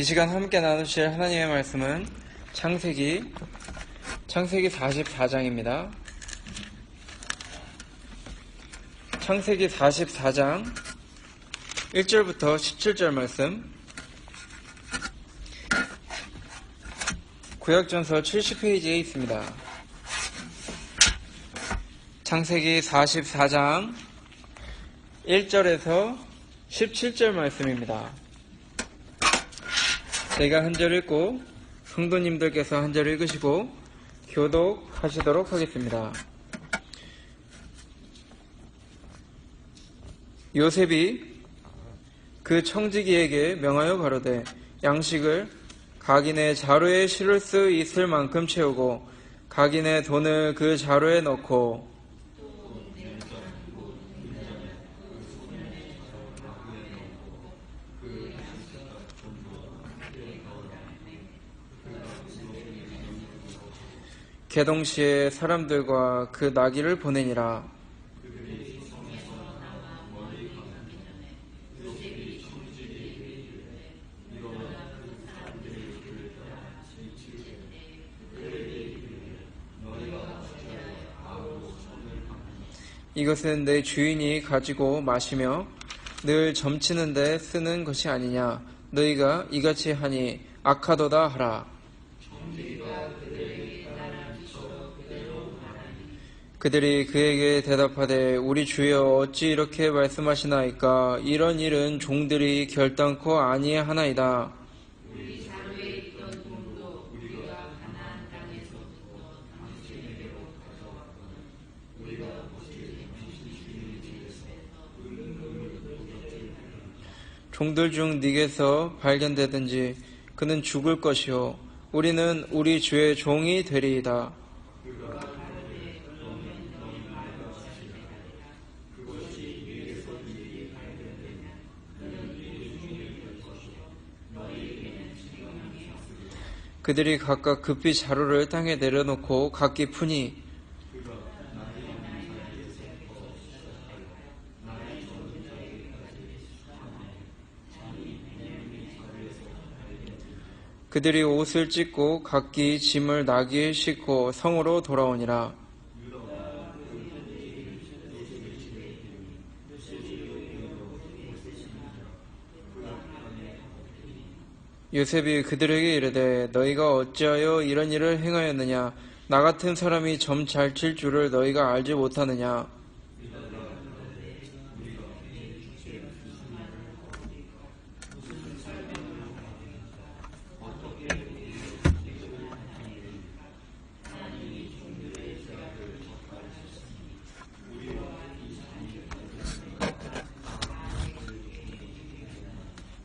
이 시간 함께 나누실 하나님의 말씀은 창세기 44장입니다. 창세기 44장 1절부터 17절 말씀, 구약전서 70페이지에 있습니다. 창세기 44장 1절에서 17절 말씀입니다. 제가 한 절 읽고 성도님들께서 한 절 읽으시고 교독하시도록 하겠습니다. 요셉이 그 청지기에게 명하여 가로되 양식을 각인의 자루에 실을 수 있을 만큼 채우고 각인의 돈을 그 자루에 넣고 개동시에 사람들과 그 나귀를 보내니라. 이것은 내 주인이 가지고 마시며 늘 점치는 데 쓰는 것이 아니냐. 너희가 이같이 하니 악하도다 하라. 그들이 그에게 대답하되 우리 주여 어찌 이렇게 말씀하시나이까. 이런 일은 종들이 결단코 아니하나이다. 종들 중 네게서 발견되든지 그는 죽을 것이요 우리는 우리 주의 종이 되리이다. 그들이 각각 급히 자루를 땅에 내려놓고 각기 푸니 그들이 옷을 찢고 각기 짐을 나귀에 싣고 성으로 돌아오니라. 요셉이 그들에게 이르되 너희가 어찌하여 이런 일을 행하였느냐. 나 같은 사람이 점 잘 칠 줄을 너희가 알지 못하느냐.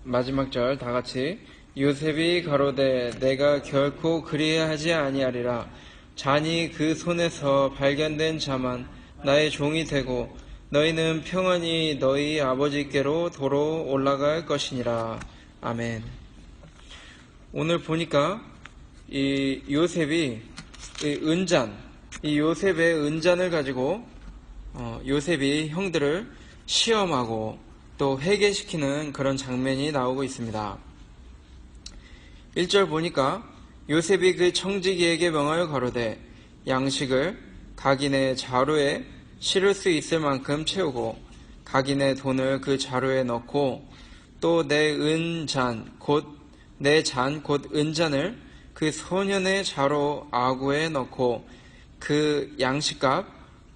마지막 절 다같이 요셉이 가로되 내가 결코 그리하지 아니하리라. 잔이 그 손에서 발견된 자만 나의 종이 되고 너희는 평안히 너희 아버지께로 도로 올라갈 것이니라. 아멘. 오늘 보니까 이 요셉이 이 요셉의 은잔을 가지고 요셉이 형들을 시험하고 또 회개시키는 그런 장면이 나오고 있습니다. 1절 보니까 요셉이 그 청지기에게 명하여 가로되 양식을 각인의 자루에 실을 수 있을 만큼 채우고 각인의 돈을 그 자루에 넣고 또 내 잔 곧 은잔을 그 소년의 자루 아구에 넣고 그 양식값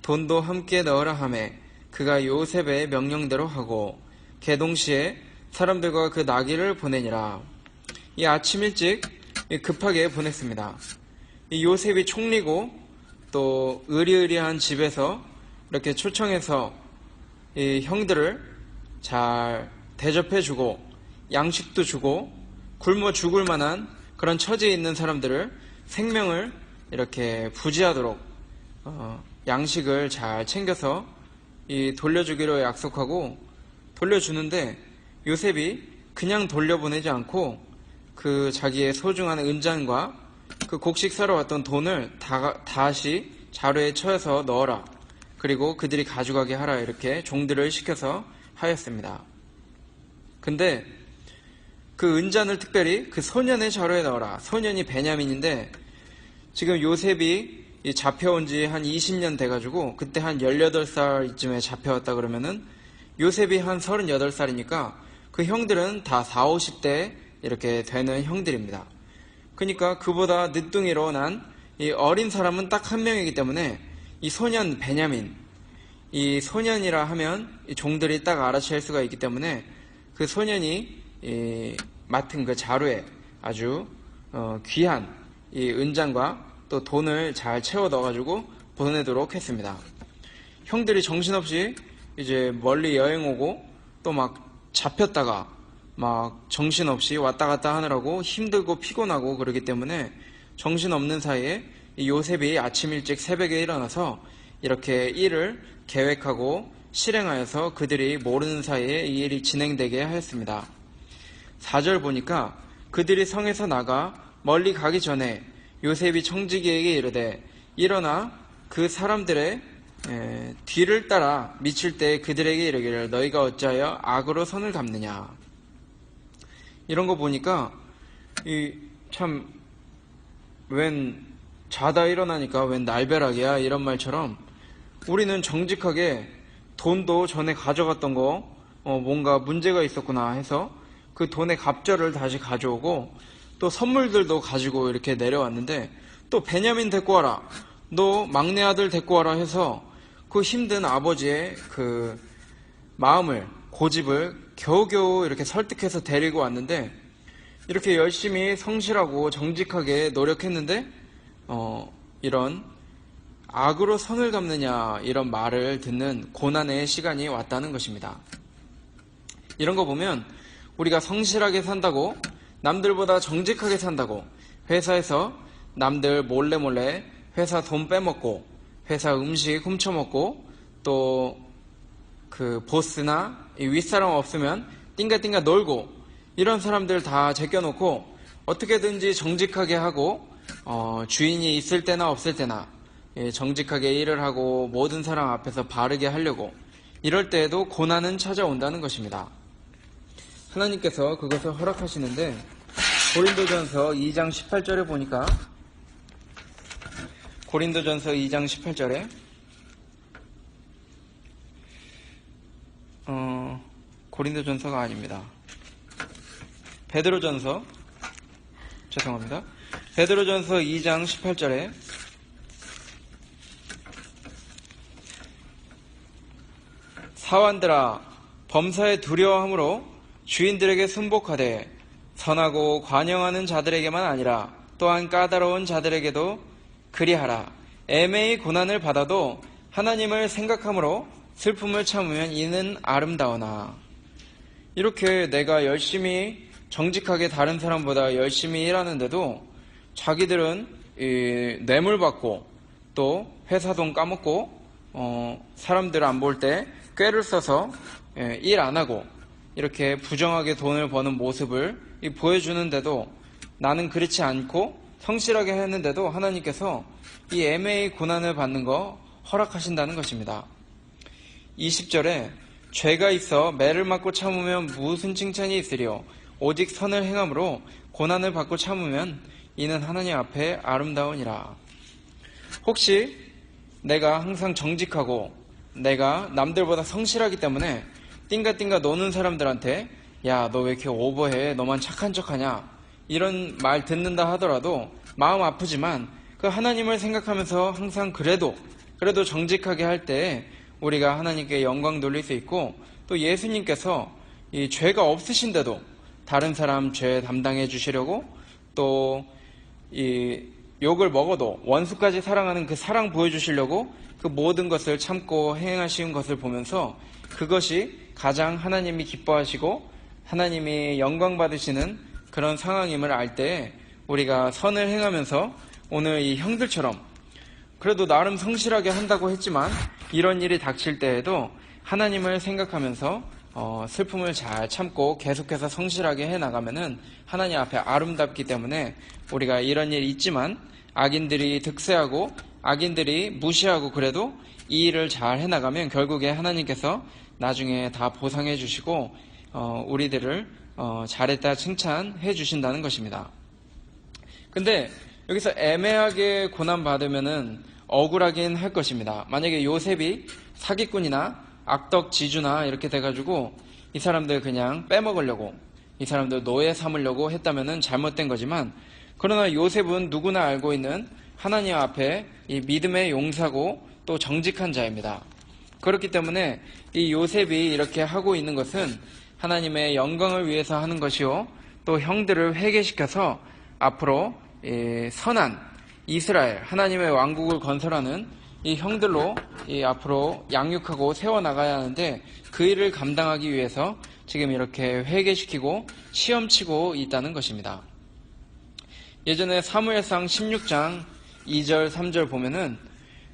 돈도 함께 넣으라 하매 그가 요셉의 명령대로 하고 개동시에 사람들과 그 나귀를 보내니라. 이 아침 일찍 급하게 보냈습니다. 이 요셉이 총리고 또 의리의리한 집에서 이렇게 초청해서 이 형들을 잘 대접해주고 양식도 주고 굶어 죽을 만한 그런 처지에 있는 사람들을 생명을 이렇게 부지하도록 양식을 잘 챙겨서 돌려주기로 약속하고 돌려주는데 요셉이 그냥 돌려보내지 않고 그 자기의 소중한 은잔과 그 곡식 사러 왔던 돈을 다시 자루에 쳐서 넣어라. 그리고 그들이 가져가게 하라. 이렇게 종들을 시켜서 하였습니다. 근데 그 은잔을 특별히 그 소년의 자루에 넣어라. 소년이 베냐민인데 지금 요셉이 잡혀온 지 한 20년 돼가지고 그때 한 18살쯤에 잡혀왔다 그러면은 요셉이 한 38살이니까 그 형들은 다 40, 50대 이렇게 되는 형들입니다. 그러니까 그보다 늦둥이로 난 이 어린 사람은 딱 한 명이기 때문에 이 소년 베냐민, 이 소년이라 하면 이 종들이 딱 알아챌 수가 있기 때문에 그 소년이 맡은 그 자루에 아주 귀한 이 은장과 또 돈을 잘 채워 넣어가지고 보내도록 했습니다. 형들이 정신없이 이제 멀리 여행 오고 또 막 잡혔다가 막 정신없이 왔다 갔다 하느라고 힘들고 피곤하고 그러기 때문에 정신없는 사이에 이 요셉이 아침 일찍 새벽에 일어나서 이렇게 일을 계획하고 실행하여서 그들이 모르는 사이에 이 일이 진행되게 하였습니다. 4절 보니까 그들이 성에서 나가 멀리 가기 전에 요셉이 청지기에게 이르되 일어나 그 사람들의 뒤를 따라 미칠 때 그들에게 이르기를 너희가 어찌하여 악으로 선을 갚느냐. 이런 거 보니까 참 웬 자다 일어나니까 웬 날벼락이야 이런 말처럼 우리는 정직하게 돈도 전에 가져갔던 거 뭔가 문제가 있었구나 해서 그 돈의 갑절을 다시 가져오고 또 선물들도 가지고 이렇게 내려왔는데 또 베냐민 데리고 와라, 너 막내 아들 데리고 와라 해서 그 힘든 아버지의 그 마음을, 고집을 겨우겨우 이렇게 설득해서 데리고 왔는데 이렇게 열심히 성실하고 정직하게 노력했는데 이런 악으로 선을 갚느냐 이런 말을 듣는 고난의 시간이 왔다는 것입니다. 이런 거 보면 우리가 성실하게 산다고, 남들보다 정직하게 산다고 회사에서 남들 몰래 회사 돈 빼먹고 회사 음식 훔쳐먹고 또 그 보스나 윗사람 없으면 띵가띵가 놀고 이런 사람들 다 제껴놓고 어떻게든지 정직하게 하고 주인이 있을 때나 없을 때나 정직하게 일을 하고 모든 사람 앞에서 바르게 하려고 이럴 때에도 고난은 찾아온다는 것입니다. 하나님께서 그것을 허락하시는데 고린도전서 2장 18절에 보니까 고린도전서 2장 18절에 고린도전서가 아닙니다. 베드로전서 2장 18절에 사환들아 범사에 두려워함으로 주인들에게 순복하되 선하고 관영하는 자들에게만 아니라 또한 까다로운 자들에게도 그리하라. 애매히 고난을 받아도 하나님을 생각함으로 슬픔을 참으면 이는 아름다우나. 이렇게 내가 열심히 정직하게 다른 사람보다 열심히 일하는데도 자기들은 뇌물 받고 또 회사 돈 까먹고 사람들 안 볼 때 꾀를 써서 일 안 하고 이렇게 부정하게 돈을 버는 모습을 보여주는데도 나는 그렇지 않고 성실하게 했는데도 하나님께서 이 애매히 고난을 받는 거 허락하신다는 것입니다. 20절에 죄가 있어 매를 맞고 참으면 무슨 칭찬이 있으리요 오직 선을 행함으로 고난을 받고 참으면 이는 하나님 앞에 아름다우니라. 혹시 내가 항상 정직하고 내가 남들보다 성실하기 때문에 띵가띵가 노는 사람들한테 야, 너 왜 이렇게 오버해? 너만 착한 척하냐? 이런 말 듣는다 하더라도 마음 아프지만 그 하나님을 생각하면서 항상 그래도 정직하게 할 때 우리가 하나님께 영광 돌릴 수 있고 또 예수님께서 이 죄가 없으신데도 다른 사람 죄 담당해 주시려고 또 이 욕을 먹어도 원수까지 사랑하는 그 사랑 보여주시려고 그 모든 것을 참고 행하시는 것을 보면서 그것이 가장 하나님이 기뻐하시고 하나님이 영광 받으시는 그런 상황임을 알 때 우리가 선을 행하면서 오늘 이 형들처럼 그래도 나름 성실하게 한다고 했지만 이런 일이 닥칠 때에도 하나님을 생각하면서 슬픔을 잘 참고 계속해서 성실하게 해나가면은 하나님 앞에 아름답기 때문에 우리가 이런 일이 있지만 악인들이 득세하고 악인들이 무시하고 그래도 이 일을 잘 해나가면 결국에 하나님께서 나중에 다 보상해 주시고 우리들을 잘했다 칭찬해 주신다는 것입니다. 근데 여기서 애매하게 고난받으면은 억울하긴 할 것입니다. 만약에 요셉이 사기꾼이나 악덕지주나 이렇게 돼가지고 이 사람들 그냥 빼먹으려고, 이 사람들 노예 삼으려고 했다면은 잘못된 거지만, 그러나 요셉은 누구나 알고 있는 하나님 앞에 이 믿음의 용사고 또 정직한 자입니다. 그렇기 때문에 이 요셉이 이렇게 하고 있는 것은 하나님의 영광을 위해서 하는 것이요, 또 형들을 회개시켜서 앞으로 선한 이스라엘, 하나님의 왕국을 건설하는 이 형들로 앞으로 양육하고 세워나가야 하는데, 그 일을 감당하기 위해서 지금 이렇게 회개시키고 시험치고 있다는 것입니다. 예전에 사무엘상 16장 2절 3절 보면은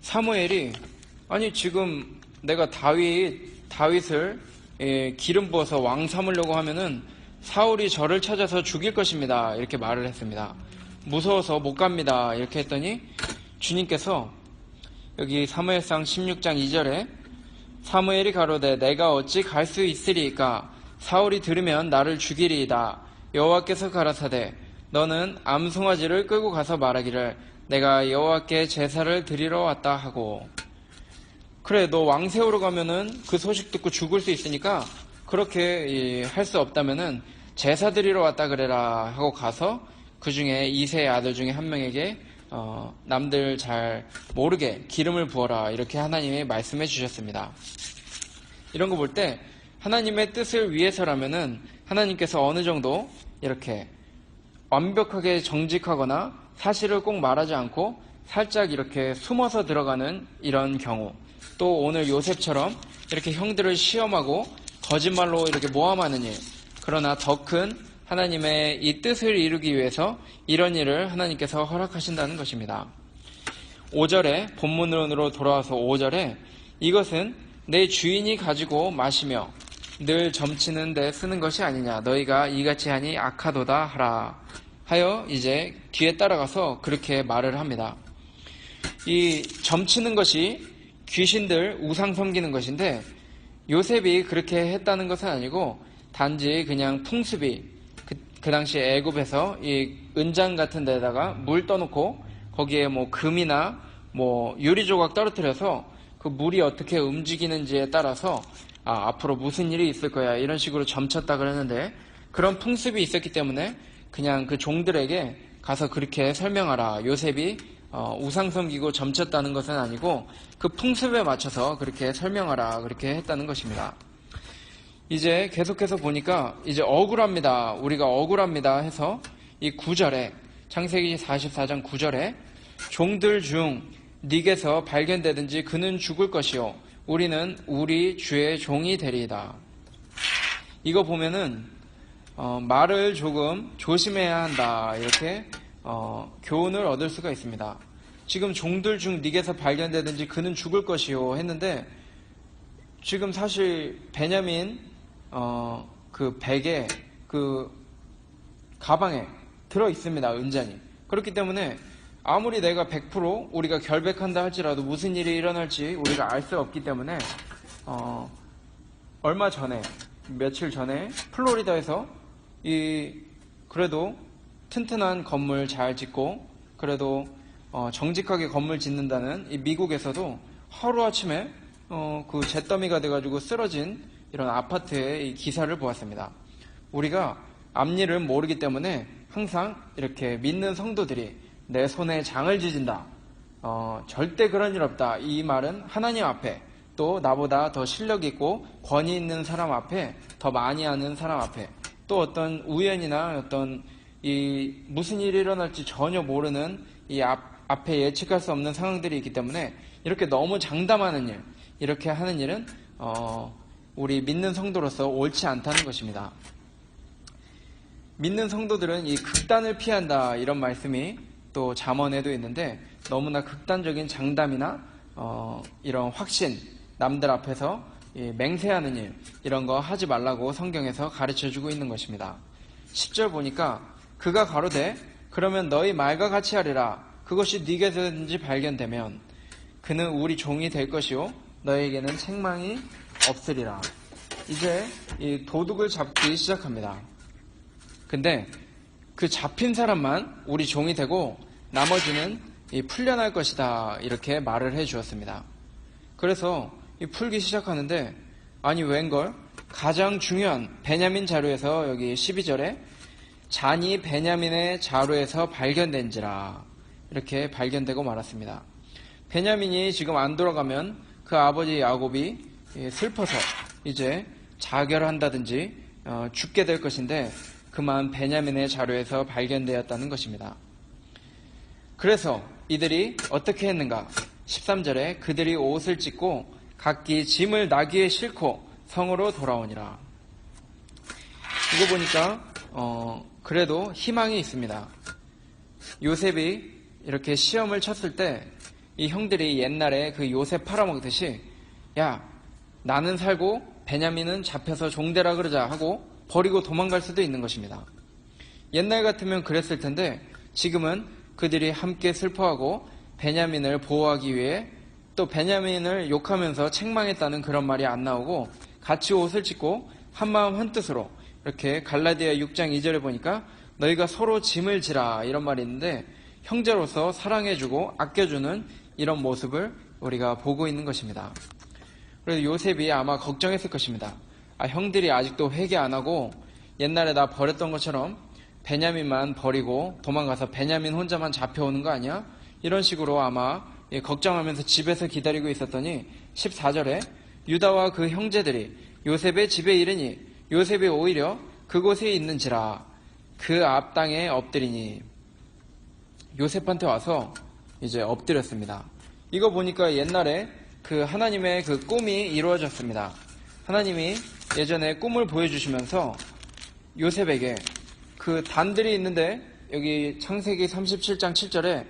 사무엘이 아니 지금 내가 다윗을 기름 부어서 왕 삼으려고 하면은 사울이 저를 찾아서 죽일 것입니다, 이렇게 말을 했습니다. 무서워서 못 갑니다, 이렇게 했더니 주님께서 여기 사무엘상 16장 2절에 사무엘이 가로되 내가 어찌 갈 수 있으리이까 사울이 들으면 나를 죽이리이다. 여호와께서 가라사대 너는 암송아지를 끌고 가서 말하기를 내가 여호와께 제사를 드리러 왔다 하고. 그래, 너 왕 세우러 가면은 그 소식 듣고 죽을 수 있으니까 그렇게 할 수 없다면은 제사 드리러 왔다 그래라 하고 가서 그 중에 이세의 아들 중에 한 명에게 남들 잘 모르게 기름을 부어라, 이렇게 하나님이 말씀해 주셨습니다. 이런 거 볼 때 하나님의 뜻을 위해서라면은 하나님께서 어느 정도 이렇게 완벽하게 정직하거나 사실을 꼭 말하지 않고 살짝 이렇게 숨어서 들어가는 이런 경우, 또 오늘 요셉처럼 이렇게 형들을 시험하고 거짓말로 이렇게 모함하는 일, 그러나 더 큰 하나님의 이 뜻을 이루기 위해서 이런 일을 하나님께서 허락하신다는 것입니다. 5절에 본문으로 돌아와서 5절에 이것은 내 주인이 가지고 마시며 늘 점치는 데 쓰는 것이 아니냐, 너희가 이같이 하니 악하도다 하라 하여 이제 뒤에 따라가서 그렇게 말을 합니다. 이 점치는 것이 귀신들 우상 섬기는 것인데, 요셉이 그렇게 했다는 것은 아니고 단지 그냥 풍습이 그 당시 애굽에서 이 은장 같은 데다가 물 떠놓고 거기에 뭐 금이나 뭐 유리 조각 떨어뜨려서 그 물이 어떻게 움직이는지에 따라서 앞으로 무슨 일이 있을 거야, 이런 식으로 점쳤다 그랬는데, 그런 풍습이 있었기 때문에 그냥 그 종들에게 가서 그렇게 설명하라, 요셉이 우상 섬기고 점쳤다는 것은 아니고 그 풍습에 맞춰서 그렇게 설명하라, 그렇게 했다는 것입니다. 이제 계속해서 보니까 이제 억울합니다, 우리가 억울합니다 해서 이 9절에, 창세기 44장 9절에 종들 중 닉에서 발견되든지 그는 죽을 것이요 우리는 우리 주의 종이 되리이다. 이거 보면은 말을 조금 조심해야 한다, 이렇게 교훈을 얻을 수가 있습니다. 지금 종들 중 닉에서 발견되든지 그는 죽을 것이요 했는데, 지금 사실 베냐민 그 백에 그 가방에 들어 있습니다, 은잔이. 그렇기 때문에 아무리 내가 100% 우리가 결백한다 할지라도 무슨 일이 일어날지 우리가 알 수 없기 때문에 얼마 전에, 며칠 전에 플로리다에서 그래도 튼튼한 건물 잘 짓고 그래도 정직하게 건물 짓는다는 이 미국에서도 하루아침에 그 잿더미가 돼가지고 쓰러진 이런 아파트의 이 기사를 보았습니다. 우리가 앞일을 모르기 때문에 항상 이렇게 믿는 성도들이 내 손에 장을 지진다, 절대 그런 일 없다, 이 말은 하나님 앞에, 또 나보다 더 실력 있고 권위 있는 사람 앞에, 더 많이 아는 사람 앞에, 또 어떤 우연이나 어떤 무슨 일이 일어날지 전혀 모르는 이 앞에 예측할 수 없는 상황들이 있기 때문에 이렇게 너무 장담하는 일, 이렇게 하는 일은 우리 믿는 성도로서 옳지 않다는 것입니다. 믿는 성도들은 이 극단을 피한다, 이런 말씀이 또 잠언에도 있는데, 너무나 극단적인 장담이나 이런 확신, 남들 앞에서 맹세하는 일, 이런 거 하지 말라고 성경에서 가르쳐주고 있는 것입니다. 10절 보니까 그가 가로되 그러면 너희 말과 같이 하리라, 그것이 네게서든지 발견되면 그는 우리 종이 될 것이요 너에게는 책망이 없으리라. 이제 이 도둑을 잡기 시작합니다. 근데 그 잡힌 사람만 우리 종이 되고 나머지는 풀려날 것이다. 이렇게 말을 해 주었습니다. 그래서 풀기 시작하는데 아니 웬걸? 가장 중요한 베냐민 자루에서 여기 12절에 잔이 베냐민의 자루에서 발견된지라 이렇게 발견되고 말았습니다. 베냐민이 지금 안 돌아가면 그 아버지 야곱이 슬퍼서 이제 자결을 한다든지 죽게 될 것인데 그만 베냐민의 자루에서 발견되었다는 것입니다. 그래서 이들이 어떻게 했는가? 13절에 그들이 옷을 찢고 각기 짐을 나귀에 싣고 성으로 돌아오니라. 이거 보니까 그래도 희망이 있습니다. 요셉이 이렇게 시험을 쳤을 때 이 형들이 옛날에 그 요셉 팔아먹듯이 야 나는 살고 베냐민은 잡혀서 종되라 그러자 하고 버리고 도망갈 수도 있는 것입니다. 옛날 같으면 그랬을 텐데 지금은 그들이 함께 슬퍼하고 베냐민을 보호하기 위해 또 베냐민을 욕하면서 책망했다는 그런 말이 안 나오고 같이 옷을 찢고 한마음 한뜻으로 이렇게 갈라디아 6장 2절에 보니까 너희가 서로 짐을 지라 이런 말이 있는데 형제로서 사랑해주고 아껴주는 이런 모습을 우리가 보고 있는 것입니다. 그래서 요셉이 아마 걱정했을 것입니다. 형들이 아직도 회개 안 하고 옛날에 나 버렸던 것처럼 베냐민만 버리고 도망가서 베냐민 혼자만 잡혀오는 거 아니야? 이런 식으로 아마 걱정하면서 집에서 기다리고 있었더니 14절에 유다와 그 형제들이 요셉의 집에 이르니 요셉이 오히려 그곳에 있는지라 그 앞 땅에 엎드리니 요셉한테 와서 이제 엎드렸습니다. 이거 보니까 옛날에 그 하나님의 그 꿈이 이루어졌습니다. 하나님이 예전에 꿈을 보여주시면서 요셉에게 그 단들이 있는데 여기 창세기 37장 7절에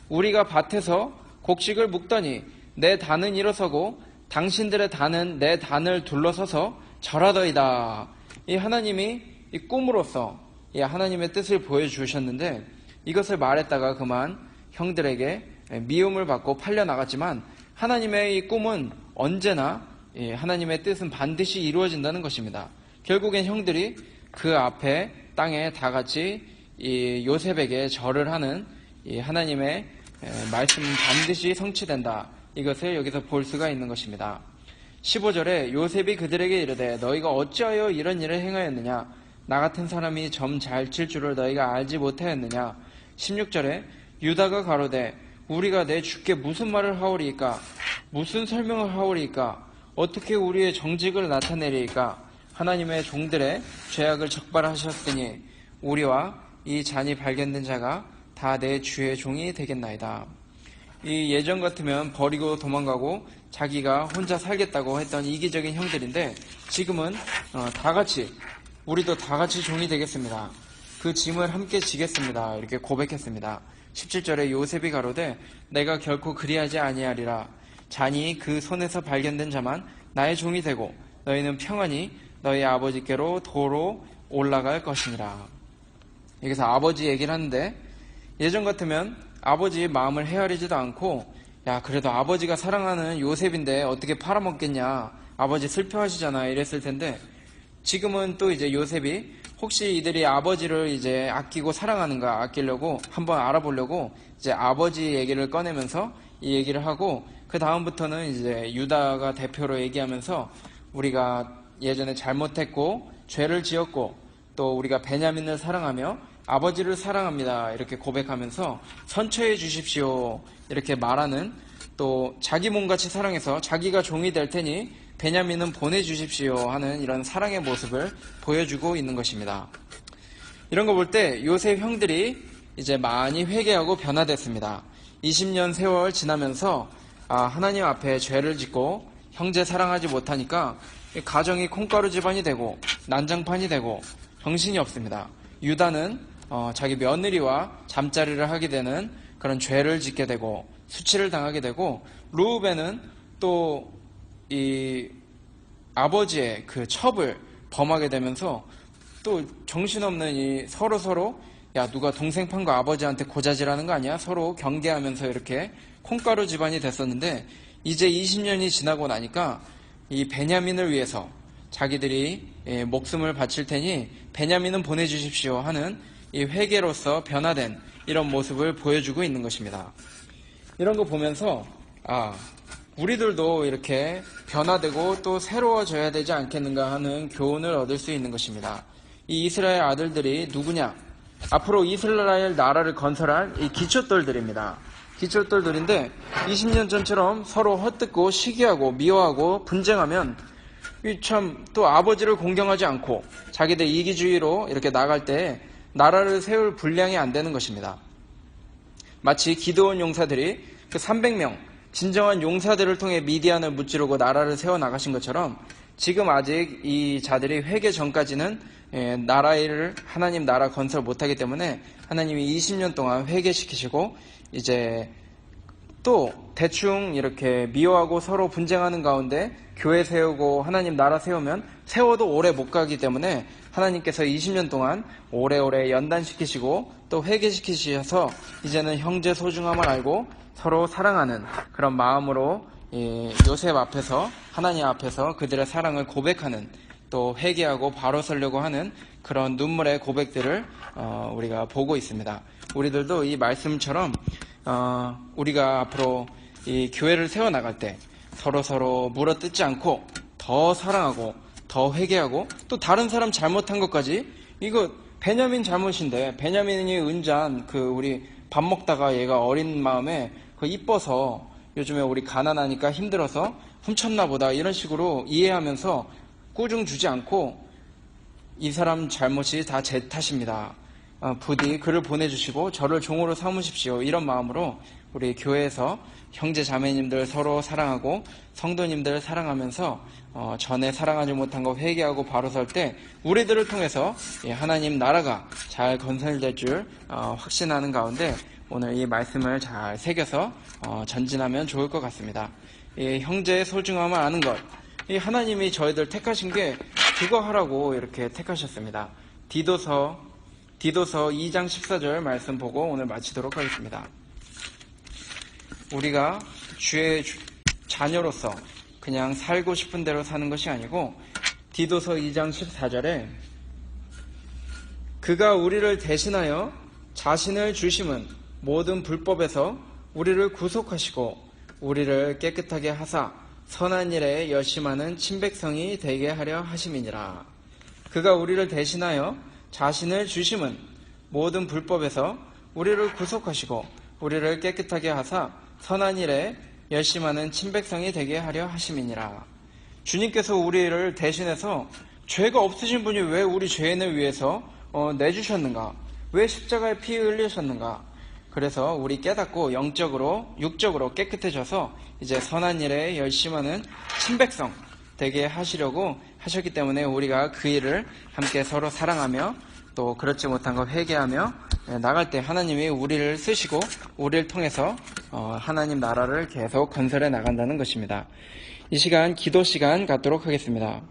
우리가 밭에서 곡식을 묶더니 내 단은 일어서고 당신들의 단은 내 단을 둘러서서 절하더이다. 이 하나님이 이 꿈으로써 이 하나님의 뜻을 보여주셨는데 이것을 말했다가 그만 형들에게 미움을 받고 팔려나갔지만 하나님의 이 꿈은 언제나 하나님의 뜻은 반드시 이루어진다는 것입니다. 결국엔 형들이 그 앞에 땅에 다 같이 이 요셉에게 절을 하는 이 하나님의 말씀은 반드시 성취된다. 이것을 여기서 볼 수가 있는 것입니다. 15절에 요셉이 그들에게 이르되 너희가 어찌하여 이런 일을 행하였느냐? 나 같은 사람이 점 잘 칠 줄을 너희가 알지 못하였느냐? 16절에 유다가 가로되 우리가 내 주께 무슨 말을 하오리이까? 무슨 설명을 하오리이까? 어떻게 우리의 정직을 나타내리이까? 하나님의 종들의 죄악을 적발하셨으니 우리와 이 잔이 발견된 자가 다 내 주의 종이 되겠나이다. 이 예전 같으면 버리고 도망가고 자기가 혼자 살겠다고 했던 이기적인 형들인데 지금은 다 같이 우리도 다 같이 종이 되겠습니다. 그 짐을 함께 지겠습니다. 이렇게 고백했습니다. 17절에 요셉이 가로되 내가 결코 그리하지 아니하리라. 잔이 그 손에서 발견된 자만 나의 종이 되고 너희는 평안히 너희 아버지께로 도로 올라갈 것이니라. 여기서 아버지 얘기를 하는데 예전 같으면 아버지의 마음을 헤아리지도 않고 야 그래도 아버지가 사랑하는 요셉인데 어떻게 팔아먹겠냐 아버지 슬퍼하시잖아 이랬을 텐데 지금은 또 이제 요셉이 혹시 이들이 아버지를 이제 아끼고 사랑하는가 아끼려고 한번 알아보려고 이제 아버지 얘기를 꺼내면서 이 얘기를 하고 그 다음부터는 이제 유다가 대표로 얘기하면서 우리가 예전에 잘못했고 죄를 지었고 또 우리가 베냐민을 사랑하며 아버지를 사랑합니다. 이렇게 고백하면서 선처해 주십시오. 이렇게 말하는 또 자기 몸같이 사랑해서 자기가 종이 될 테니 베냐민은 보내주십시오 하는 이런 사랑의 모습을 보여주고 있는 것입니다. 이런 거 볼 때 요셉 형들이 이제 많이 회개하고 변화됐습니다. 20년 세월 지나면서 하나님 앞에 죄를 짓고 형제 사랑하지 못하니까 가정이 콩가루 집안이 되고 난장판이 되고 정신이 없습니다. 유다는 자기 며느리와 잠자리를 하게 되는 그런 죄를 짓게 되고 수치를 당하게 되고 르우벤은 또 이 아버지의 그 첩을 범하게 되면서 또 정신없는 이 서로 야 누가 동생 판 거 아버지한테 고자질하는 거 아니야? 서로 경계하면서 이렇게 콩가루 집안이 됐었는데 이제 20년이 지나고 나니까 이 베냐민을 위해서 자기들이 목숨을 바칠 테니 베냐민은 보내주십시오 하는 이 회개로서 변화된 이런 모습을 보여주고 있는 것입니다. 이런 거 보면서 우리들도 이렇게 변화되고 또 새로워져야 되지 않겠는가 하는 교훈을 얻을 수 있는 것입니다. 이 이스라엘 아들들이 누구냐? 앞으로 이스라엘 나라를 건설할 이 기초돌들입니다. 기초돌들인데 20년 전처럼 서로 헛듣고 시기하고 미워하고 분쟁하면 참 또 아버지를 공경하지 않고 자기들 이기주의로 이렇게 나갈 때 나라를 세울 분량이 안 되는 것입니다. 마치 기드온 용사들이 그 300명 진정한 용사들을 통해 미디안을 무찌르고 나라를 세워 나가신 것처럼 지금 아직 이 자들이 회개 전까지는 나라를 하나님 나라 건설 못하기 때문에 하나님이 20년 동안 회개시키시고 이제 또 대충 이렇게 미워하고 서로 분쟁하는 가운데 교회 세우고 하나님 나라 세우면 세워도 오래 못 가기 때문에 하나님께서 20년 동안 오래오래 연단시키시고 또 회개시키셔서 이제는 형제 소중함을 알고 서로 사랑하는 그런 마음으로 요셉 앞에서 하나님 앞에서 그들의 사랑을 고백하는 또 회개하고 바로 서려고 하는 그런 눈물의 고백들을 우리가 보고 있습니다. 우리들도 이 말씀처럼 우리가 앞으로 이 교회를 세워나갈 때 서로 물어뜯지 않고 더 사랑하고 더 회개하고 또 다른 사람 잘못한 것까지 이거 베냐민 잘못인데 베냐민이 은잔 우리 밥 먹다가 얘가 어린 마음에 이뻐서 요즘에 우리 가난하니까 힘들어서 훔쳤나 보다 이런 식으로 이해하면서 꾸중 주지 않고 이 사람 잘못이 다 제 탓입니다. 부디 그를 보내주시고 저를 종으로 삼으십시오. 이런 마음으로 우리 교회에서 형제 자매님들 서로 사랑하고 성도님들 사랑하면서 전에 사랑하지 못한 거 회개하고 바로 설 때 우리들을 통해서 하나님 나라가 잘 건설될 줄 확신하는 가운데 오늘 이 말씀을 잘 새겨서 전진하면 좋을 것 같습니다. 이 형제의 소중함을 아는 것, 이 하나님이 저희들 택하신 게 그거 하라고 이렇게 택하셨습니다. 디도서 2장 14절 말씀 보고 오늘 마치도록 하겠습니다. 우리가 주의 자녀로서 그냥 살고 싶은 대로 사는 것이 아니고 디도서 2장 14절에 그가 우리를 대신하여 자신을 주심은 모든 불법에서 우리를 구속하시고 우리를 깨끗하게 하사 선한 일에 열심하는 친백성이 되게 하려 하심이니라. 그가 우리를 대신하여 자신을 주심은 모든 불법에서 우리를 구속하시고 우리를 깨끗하게 하사 선한 일에 열심하는 친백성이 되게 하려 하심이니라. 주님께서 우리를 대신해서 죄가 없으신 분이 왜 우리 죄인을 위해서 내주셨는가? 왜 십자가에 피 흘리셨는가? 그래서 우리 깨닫고 영적으로 육적으로 깨끗해져서 이제 선한 일에 열심하는 친백성 되게 하시려고 하셨기 때문에 우리가 그 일을 함께 서로 사랑하며 또 그렇지 못한 거 회개하며 나갈 때 하나님이 우리를 쓰시고 우리를 통해서 하나님 나라를 계속 건설해 나간다는 것입니다. 이 시간 기도 시간 갖도록 하겠습니다.